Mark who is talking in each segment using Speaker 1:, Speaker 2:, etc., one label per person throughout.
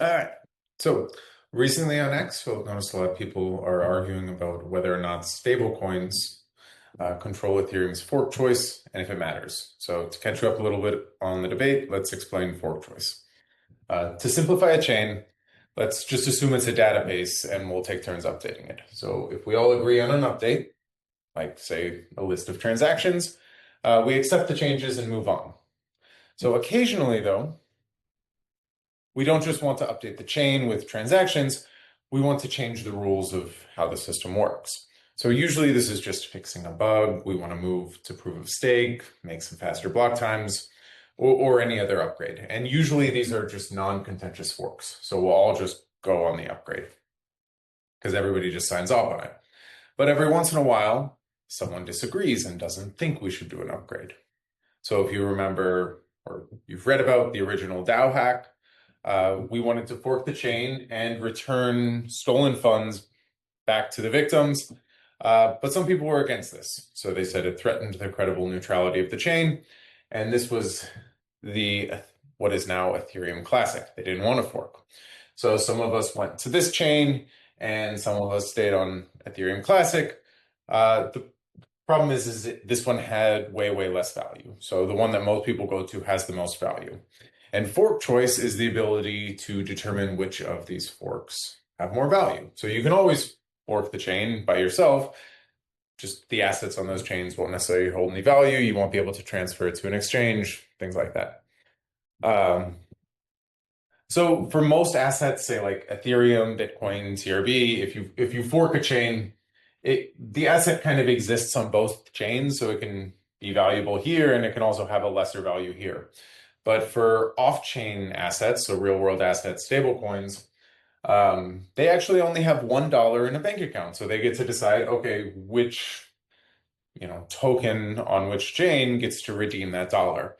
Speaker 1: All right. So recently on X, you'll notice a lot of people are arguing about whether or not stablecoins control Ethereum's fork choice and if it matters. So to catch you up a little bit on the debate, let's explain fork choice. To simplify a chain, let's just assume it's a database and we'll take turns updating it. So if we all agree on an update, like say a list of transactions, we accept the changes and move on. So occasionally though, we don't just want to update the chain with transactions, we want to change the rules of how the system works. So usually this is just fixing a bug, we want to move to proof of stake, make some faster block times, or any other upgrade. And usually these are just non-contentious forks. So we'll all just go on the upgrade because everybody just signs off on it. But every once in a while, someone disagrees and doesn't think we should do an upgrade. So if you remember, or you've read about the original DAO hack, we wanted to fork the chain and return stolen funds back to the victims. But some people were against this. So they said it threatened the credible neutrality of the chain. And this was what is now Ethereum Classic. They didn't want to fork. So some of us went to this chain and some of us stayed on Ethereum Classic. The problem is this one had way, way less value. So the one that most people go to has the most value. And fork choice is the ability to determine which of these forks have more value. So you can always fork the chain by yourself. Just the assets on those chains won't necessarily hold any value. You won't be able to transfer it to an exchange, things like that. So for most assets, say like Ethereum, Bitcoin, TRB, if you fork a chain, the asset kind of exists on both chains, so it can be valuable here and it can also have a lesser value here. But for off-chain assets, so real-world assets, stablecoins, they actually only have $1 in a bank account. So they get to decide, okay, which token on which chain gets to redeem that dollar.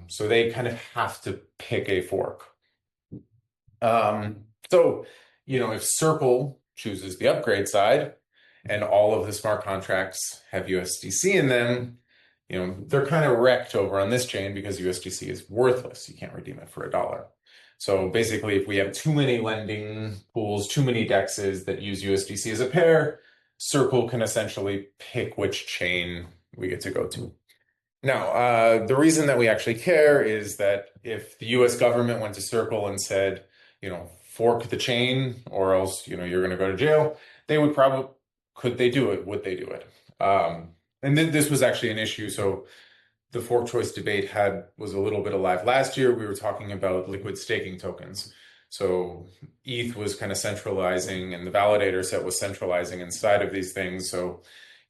Speaker 1: So they kind of have to pick a fork. So, if Circle chooses the upgrade side and all of the smart contracts have USDC in them, they're kind of wrecked over on this chain because USDC is worthless. You can't redeem it for $1. So basically, if we have too many lending pools, too many dexes that use USDC as a pair, Circle can essentially pick which chain we get to go to. Now, the reason that we actually care is that if the US government went to Circle and said, fork the chain or else, you're going to go to jail, they would probably, could they do it? Would they do it? And this was actually an issue. So the fork choice debate was a little bit alive last year. We were talking about liquid staking tokens. So ETH was kind of centralizing and the validator set was centralizing inside of these things. So,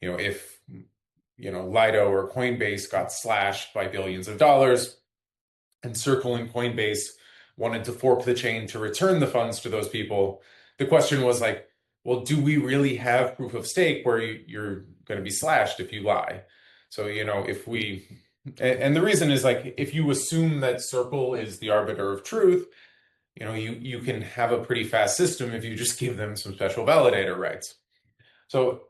Speaker 1: if, Lido or Coinbase got slashed by billions of dollars and Circle and Coinbase wanted to fork the chain to return the funds to those people, the question was like, well, do we really have proof of stake where you're going to be slashed if you lie? So, and the reason is like, if you assume that Circle is the arbiter of truth, you can have a pretty fast system if you just give them some special validator rights. So,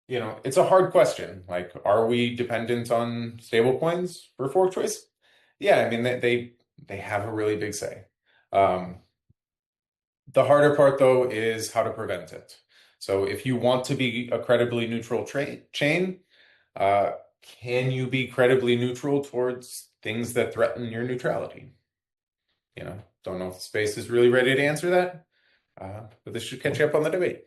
Speaker 1: it's a hard question. Like, are we dependent on stablecoins for fork choice? Yeah, I mean, they have a really big say. The harder part, though, is how to prevent it. So if you want to be a credibly neutral chain, can you be credibly neutral towards things that threaten your neutrality? Don't know if the space is really ready to answer that, but this should catch you up on the debate.